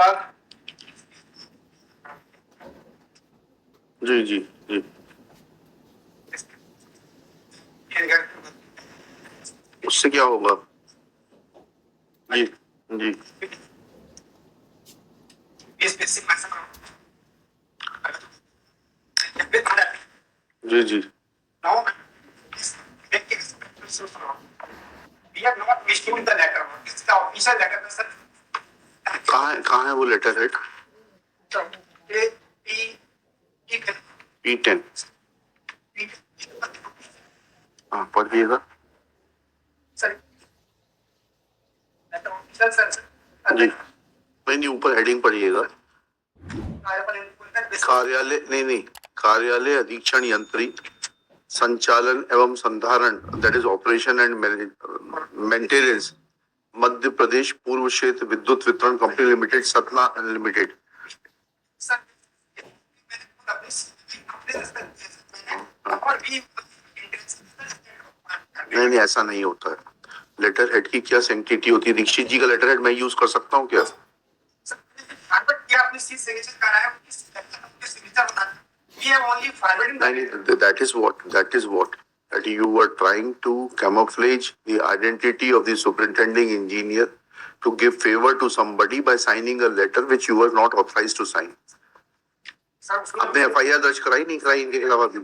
विभाग। जी जी जी। उससे क्या होगा? जी जी जी जी। कहाँ है वो लेटर हेड? E10। हाँ, पढ़िएगा। जी नहीं नहीं, ऊपर हेडिंग पढ़िएगा। कार्यालय नहीं नहीं, कार्यालय अधीक्षण यंत्री संचालन एवं संधारण, that is operation and maintenance, Madhya Pradesh Purv Kshetra Vidyut Vitaran company limited, Satna limited. नहीं नहीं, ऐसा नहीं होता है। लेटर हेड की क्या सेंटिटी होती है? दीक्षित जी का लेटर हेड मैं यूज कर सकता हूँ क्या? That you were trying to camouflage the identity of the superintending engineer to give favor to somebody by signing a letter which you were not authorized to sign. आपने FIR दर्ज कराई नहीं कराई इनके अलावा भी?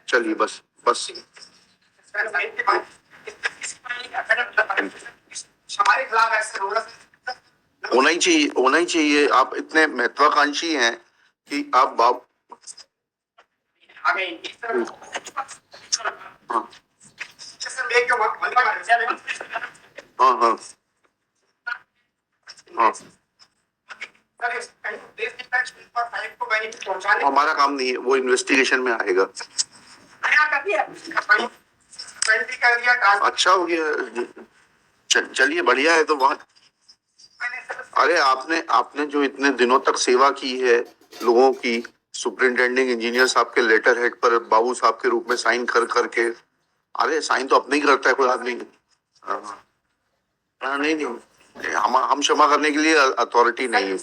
चलिए बस बस। होना ही चाहिए, होना ही चाहिए। आप इतने महत्वाकांक्षी हैं कि आप बाप हाँ हाँ हाँ। हमारा काम नहीं है, वो इन्वेस्टिगेशन में आएगा। अच्छा हो गया, चलिए बढ़िया है। तो वहाँ अरे आपने जो इतने दिनों तक सेवा की है लोगों की, सुपरिंटेंडिंग इंजीनियर साहब के लेटर हेड पर बाबू साहब के रूप में साइन कर करके, अरे साइन तो अपने ही करता है कोई आदमी। नहीं नहीं, हम क्षमा करने के लिए अथॉरिटी नहीं है।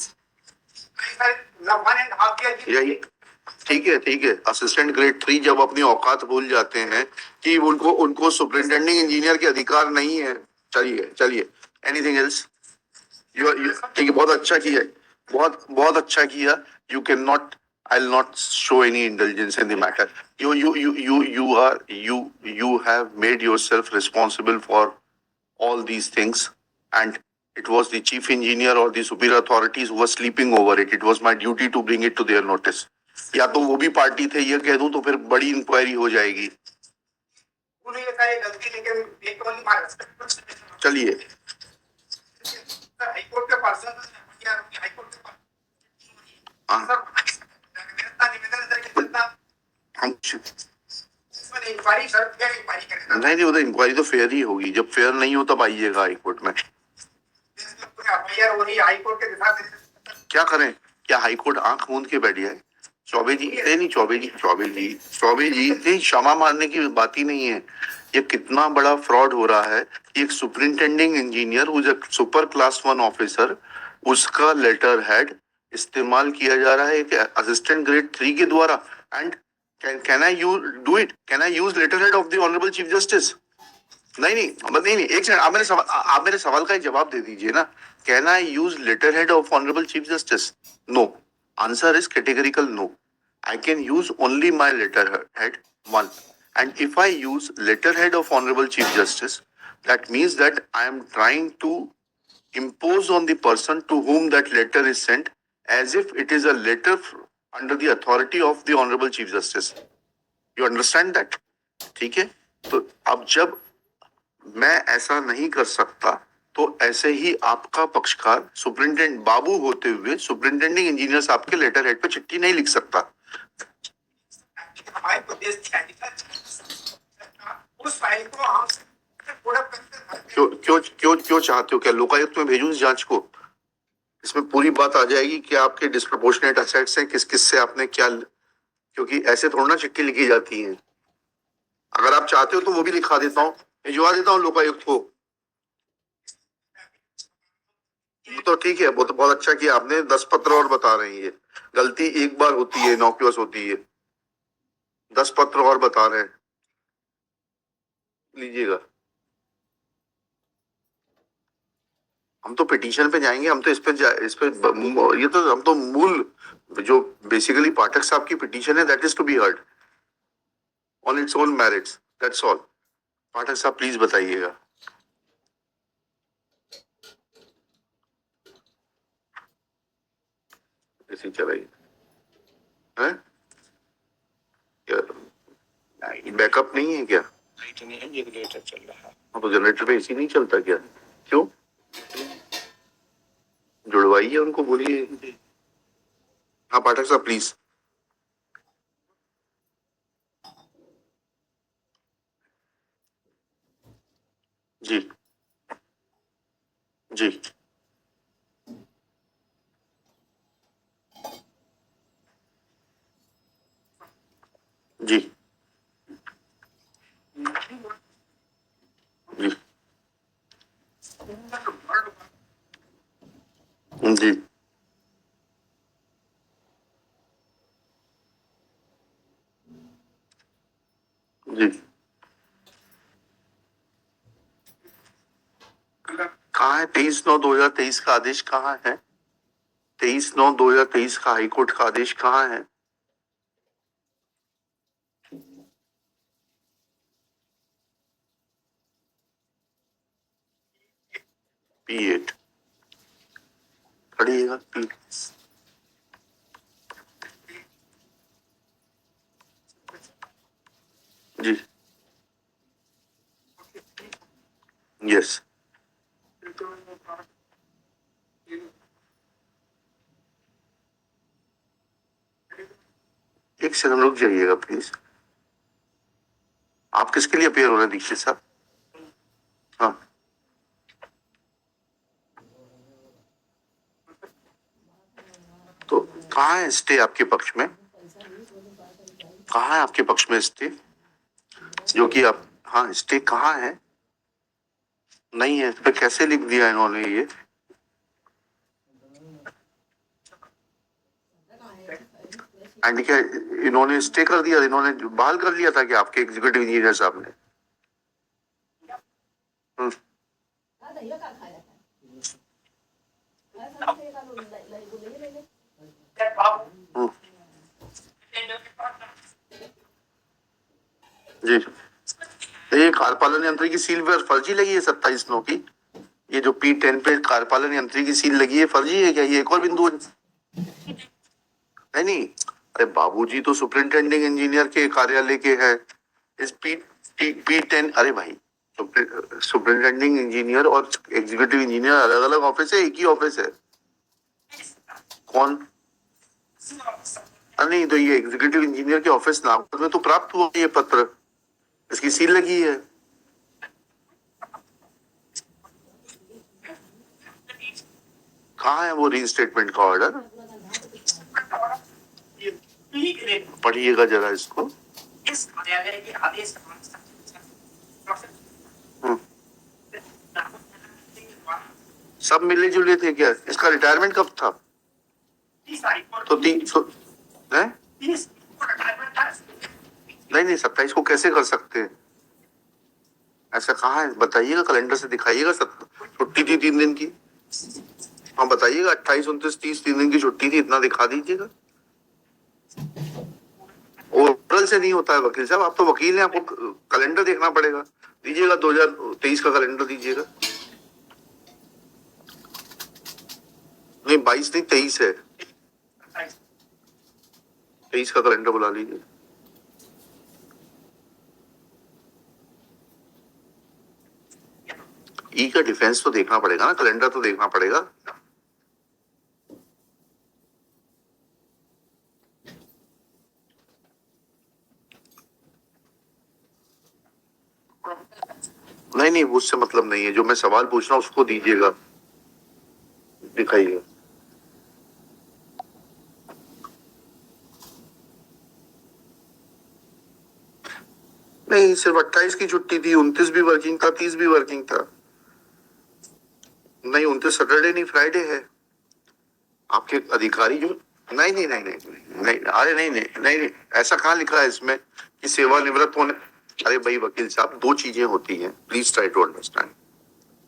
यही ठीक है, ठीक है। असिस्टेंट ग्रेड 3 जब अपनी औकात भूल जाते हैं कि उनको सुपरिंटेंडिंग इंजीनियर के अधिकार नहीं है। चलिए चलिए, एनीथिंग एल्स? ठीक है, बहुत अच्छा किया, बहुत अच्छा किया। You can not, I will not show any intelligence in the matter. You have made yourself responsible for all these things, and it was the chief engineer or the superior authorities who were sleeping over it. It was my duty to bring it to their notice. या तो वो भी party थे ये कह दूं तो फिर बड़ी इंक्वायरी हो जाएगी। चलिए नहीं, वो तो इंक्वायरी तो फेयर ही होगी। जब फेयर नहीं हो तब आइएगा हाई कोर्ट में। क्या करें? क्या हाई कोर्ट आंख मूंद के बैठ जाए? चौबे जी नहीं, चौबे जी नहीं, क्षमा मारने की बात ही नहीं है। ये कितना बड़ा फ्रॉड हो रहा है। एक superintending engineer super class 1 officer, उसका लेटर हेड इस्तेमाल किया जा रहा है एक असिस्टेंट ग्रेड 3 के द्वारा। And can I use do it? Can I use letter head of the honourable chief justice? नहीं नहीं नहीं, एक सेकंड, आप मेरे सवाल का एक जवाब दे दीजिए ना। Can I use letter head of honourable chief justice? No. Answer is categorical no. I can use only my letterhead, one. And if I use letterhead of Honorable Chief Justice, that means that I am trying to impose on the person to whom that letter is sent as if it is a letter under the authority of the Honorable Chief Justice. You understand that? ठीक है? तो अब जब मैं ऐसा नहीं कर सकता तो ऐसे ही आपका पक्षकार सुपरिंटेंडेंट बाबू होते हुए सुपरिंटेंडिंग इंजीनियर साहब के लेटर हेड पे चिट्ठी नहीं लिख सकता। उस फाइल को हम क्यों चाहते हो? क्या लोकायुक्त में भेजूं इस जांच को? इसमें पूरी बात आ जाएगी कि आपके डिस्प्रपोर्शनेट असेट्स हैं, किस किस से आपने क्या, क्योंकि ऐसे थोड़ा ना चिट्ठी लिखी जाती है। अगर आप चाहते हो तो वो भी लिखा देता हूँ, भिजवा देता हूँ लोकायुक्त को। तो ठीक है, वो तो बहुत अच्छा किया आपने, 10 पत्र और बता रहे हैं। ये गलती एक बार होती है, इनॉक्यूअस होती है, 10 पत्र और बता रहे हैं, लीजिएगा। हम तो पिटीशन पे जाएंगे, हम तो इस पे ये तो हम तो मूल जो बेसिकली पाठक साहब की पिटीशन है, that is to be heard on its own merits, that's all. Pathak साहब प्लीज बताइएगा। ऐसे चलाइए, हैं? बैकअप नहीं है क्या? लाइट नहीं है, जनरेटर चल रहा है। हाँ, तो जनरेटर पे एसी नहीं चलता क्या? क्यों? जुड़वाइए, उनको बोलिए। हाँ पाठक साहब प्लीज। जी जी जी जी जी जी। कहाँ है 23/9/2023 का आदेश? कहाँ है 23/9/2023 का हाईकोर्ट का आदेश? कहाँ है? P8 पढ़िएगा। P जी यस। एक सेकंड रुक जाइएगा प्लीज। आप किसके लिए अपेयर हो रहे हैं दीक्षित साहब? हाँ, तो कहाँ है स्टे आपके पक्ष में? कहाँ है आपके पक्ष में स्टे? जो कि आप, हाँ स्टे कहाँ है? नहीं है, इस पे कैसे लिख दिया इन्होंने ये? एंड क्या इन्होंने स्टे कर दिया? इन्होंने बहाल कर लिया था कि आपके एग्जीक्यूटिव इंजीनियर साहब ने? हम्म, हम्म, जी। तो ये कार्यपालन यंत्र की सील पर फर्जी लगी है 27/9 की? ये जो P10 पे कार्यपालन यंत्र की सील लगी है, फर्जी है क्या? ये एक और बिंदु है। नहीं, अरे बाबूजी तो सुपरिंटेंडिंग इंजीनियर के कार्यालय के हैं। इस P10, अरे भाई, सुपरिंटेंडिंग इंजीनियर और एग्जीक्यूटिव इंजीनियर अलग अलग ऑफिस है, एक ही ऑफिस है? कौन? अरे नहीं, तो ये एग्जीक्यूटिव इंजीनियर के ऑफिस नागपुर में तो प्राप्त हुआ ये पत्र, इसकी सील लगी है। कहाँ है वो रीइंस्टेटमेंट का ऑर्डर? पढ़िएगा जरा इसको। इस कार्यालय के आदेश सब मिले जुले थे क्या? इसका रिटायरमेंट कब था? तो 3 है? नहीं नहीं, 27 को कैसे कर सकते हैं? ऐसा कहाँ है बताइएगा, कैलेंडर से दिखाइएगा। सब छुट्टी थी 3 दिन की। हाँ बताइएगा, 28, 29, 30 3 दिन की छुट्टी थी, इतना दिखा दीजिएगा। ओरल से नहीं होता है वकील साहब, आप तो वकील हैं, आपको कैलेंडर देखना पड़ेगा। दीजिएगा 2023 का कैलेंडर दीजिएगा। नहीं 22 नहीं, 23 है। 23 का कैलेंडर बुला लीजिए। ई का डिफेंस तो देखना पड़ेगा ना, कैलेंडर तो देखना पड़ेगा। नहीं नहीं, उससे मतलब नहीं है, जो मैं सवाल पूछ रहा हूँ उसको दीजिएगा, दिखाइएगा। नहीं, सिर्फ 28 की छुट्टी थी, 29 भी वर्किंग था, 30 भी वर्किंग था। नहीं, 29 सैटरडे नहीं, फ्राइडे है। आपके अधिकारी जो नहीं नहीं नहीं नहीं नहीं, अरे नहीं नहीं नहीं नहीं, ऐसा कहाँ लिखा है इसमें कि सेवानिवृत्त होने। अरे भाई वकील साहब, दो चीजें होती हैं, please try to understand.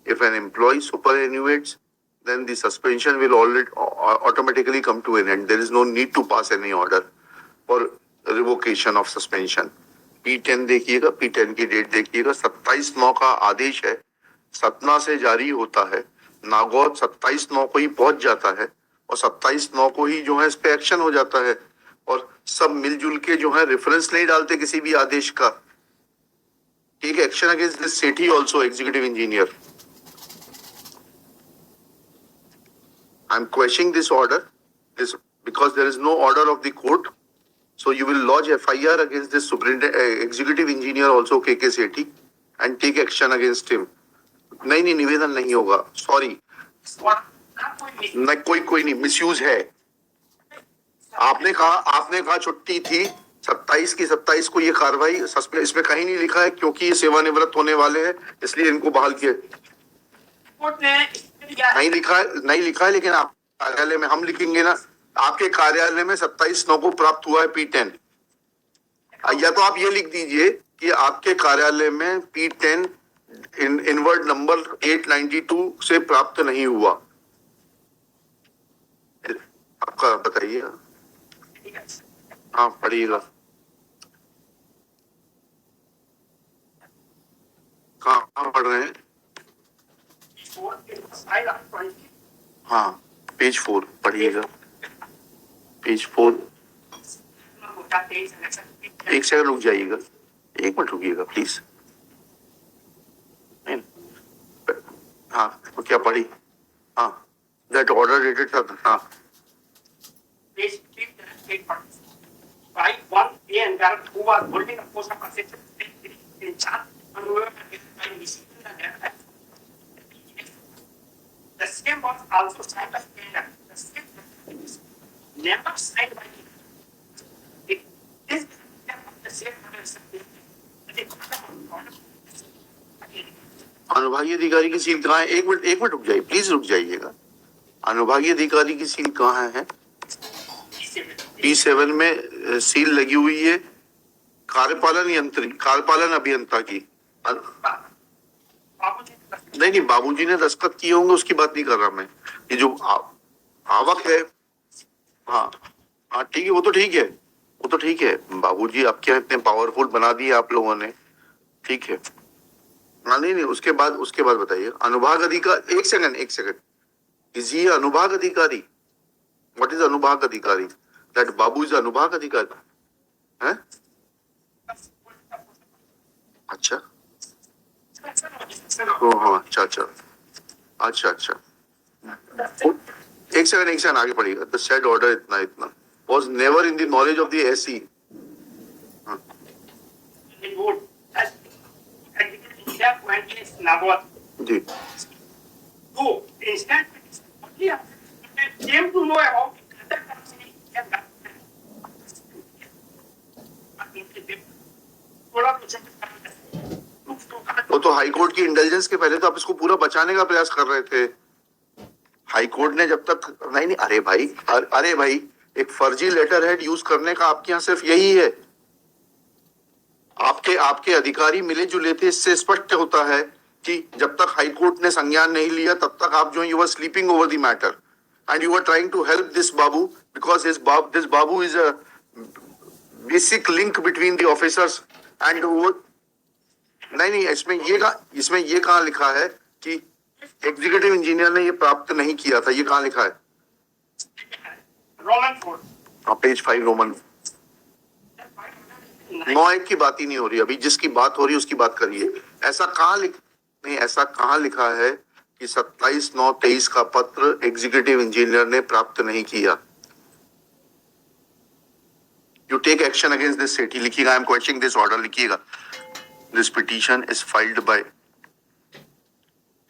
If an employee superannuates, then the suspension will already automatically come to an end. There is no need to pass any order for revocation of suspension. P10 देखिएगा, P10 की date देखिएगा, 27/9 का आदेश है, सतना से जारी होता है, नागौर 27/9 को ही पहुंच जाता है और 27/9 को ही जो है इस पे एक्शन हो जाता है। और सब मिलजुल के जो है रेफरेंस नहीं डालते किसी भी आदेश का। Take action against this Sethi also, executive engineer. I am questioning this order, this because there is no order of the court. So you will lodge FIR against this executive engineer also, KK Sethi, and take action against him. नहीं नहीं, निवेदन नहीं होगा, sorry. नहीं, कोई नहीं, misuse है। आपने कहा छुट्टी थी 27 की 27 को ये कार्रवाई, इसमें कहीं नहीं लिखा है क्योंकि ये सेवानिवृत्त होने वाले हैं इसलिए इनको बहाल किया। नहीं लिखा है, लेकिन आप कार्यालय में हम लिखेंगे ना, आपके कार्यालय में 27/9 को प्राप्त हुआ है P10। या तो आप ये लिख दीजिए कि आपके कार्यालय में P10 इनवर्ड नंबर 892 से प्राप्त नहीं हुआ। आपका बताइए। हाँ, पढ़िएगा। कहाँ पढ़ रहे हैं? हाँ, पेज 4 पढ़िएगा, पेज 4। एक सेकंड रुक जाइएगा, 1 मिनट रुकिएगा प्लीज। हाँ, तो क्या पढ़ी? हाँ, दैट ऑर्डर डेटेड था। हाँ, page 3 by 1 and who was holding a post of assistant in charge and who were by receiving the letter. The same was also signed by Canada. The same was never signed by it. It is the same अनुभागीय अधिकारी की seal कहाँ है? एक minute रुक जाइए, please रुक जाइएगा। अनुभागीय अधिकारी की सील कहाँ है? P7 में सील लगी हुई है कार्यपालन अभियंता की। नहीं, बाबूजी ने दस्तखत किए होंगे, उसकी बात नहीं कर रहा मैं। ये जो आवक है, हाँ ठीक है, वो तो ठीक है। बाबूजी आपके यहाँ इतने पावरफुल बना दिए आप लोगों ने, ठीक है। हाँ, नहीं, उसके बाद बताइए। अनुभाग अधिकारी, एक सेकंड, इज ही अनुभाग अधिकारी? व्हाट इज अनुभाग अधिकारी? दैट बाबू इज अनुभाग अधिकारी है? अच्छा, हाँ, अच्छा। एक सेकंड आगे पढ़िएगा। द सेड ऑर्डर इतना was never in the knowledge of the SE. जी, came to know about वो तो हाई कोर्ट की इंटेलिजेंस के पहले तो आप इसको पूरा बचाने का प्रयास कर रहे थे। हाई कोर्ट ने जब तक नहीं, अरे भाई एक फर्जी लेटर हेड यूज करने का आपके यहाँ सिर्फ यही है। आपके अधिकारी मिले जुले थे, इससे स्पष्ट होता है कि जब तक हाई कोर्ट ने संज्ञान नहीं लिया तब तक आप जो you were sleeping over the matter and you were trying to help this babu because this babu is a basic link between the officers and वो। नहीं, इसमें ये कहाँ लिखा है कि एग्जीक्यूटिव इंजीनियर ने ये प्राप्त नहीं किया था? ये कहाँ लिखा है? रोमन 4, हाँ, पेज 5 रोमन 9(1) की बात ही नहीं हो रही अभी, जिसकी बात हो रही है उसकी बात करिए। ऐसा कहाँ लिखा है कि 27/9/23 का पत्र एग्जीक्यूटिव इंजीनियर ने प्राप्त नहीं किया? You take action against this Sethi लिखिएगा। I am questioning this order लिखिएगा। This petition is filed by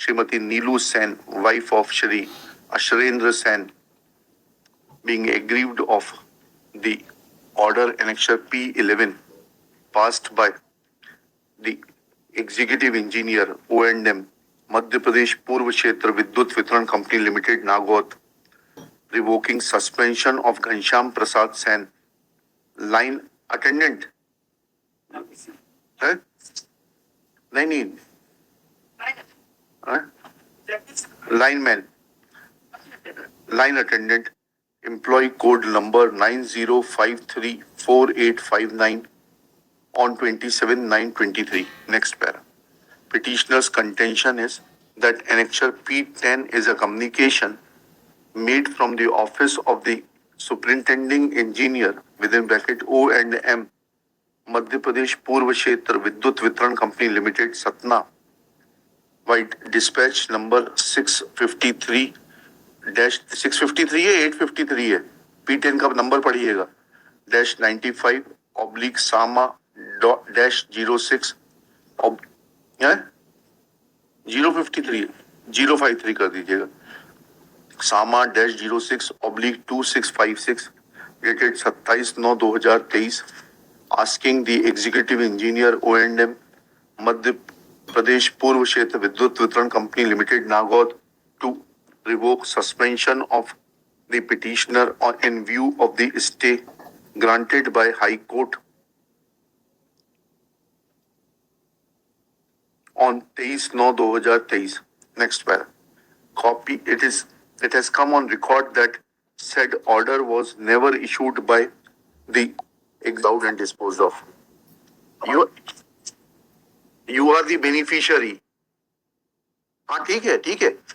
Shrimati Neelu Sen, wife of Shri Ashrendra Sen, being aggrieved of the order annexure P11 passed by the executive engineer O&M Madhya Pradesh Purv Kshetra Vidyut Vitaran company limited Nagod revoking suspension of Ghanshyam Prasad Sain line attendant है? नहीं lineman line attendant, employee code number 90534859 on 27/9/23. Next para. Petitioner's contention is that annexure P10 is a communication made from the office of the superintending engineer within bracket O and M Madhya Pradesh Purva Kshetra Vidyut Vitran Company Limited Satna by dispatch number 653 653 है 853 है P10 का number पढ़िएगा -95 सामा -06 053 053 कर दीजिएगा सामा -06 2656 dated 27/9/2023 asking the executive engineer O&M Madhya Pradesh Purv Kshetra Vidyut Vitaran company limited Nagod to revoke suspension of the petitioner in view of the stay granted by High Court on 23/9/2023. Next para. Copy. It has come on record that said order was never issued by the exiled and disposed of. You are the beneficiary. हाँ ठीक है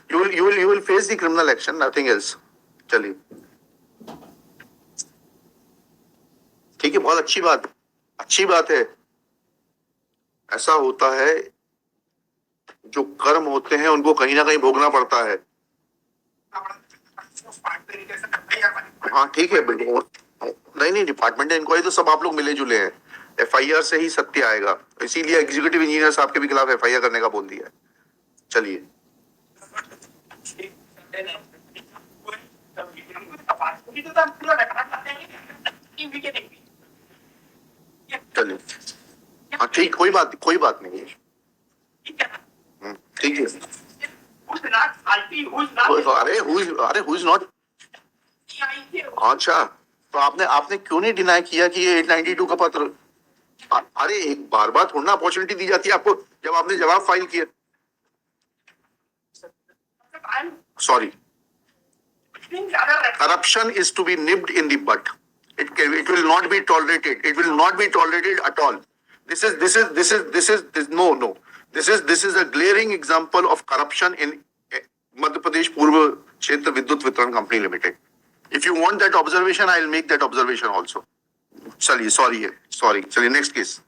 you will face the criminal action, nothing else. चलिए ठीक है, बहुत अच्छी बात है. ऐसा होता है, जो कर्म होते हैं उनको कहीं ना कहीं भोगना पड़ता है. हाँ ठीक है, नहीं डिपार्टमेंट इंक्वायरी तो सब आप लोग मिले जुले हैं. FIR से ही सत्य आएगा, इसीलिए एग्जीक्यूटिव इंजीनियर साहब के भी खिलाफ FIR करने का बोल दिया है. चलिए हाँ ठीक, कोई बात नहीं है. ठीक है. अरे who is not? अच्छा, तो आपने क्यों नहीं डिनाई किया कि ये 892 का पत्र? अरे एक बार थोड़ा अपॉर्चुनिटी दी जाती है आपको जब आपने जवाब फाइल किया. Sorry. Corruption is to be nipped in the bud. It will not be tolerated. It will not be tolerated at all. This is no. This is a glaring example of corruption in Madhya Pradesh Purva Kshetra Vidyut Vitran Company Limited. If you want that observation, I will make that observation also. Sorry. Chaliye, next case.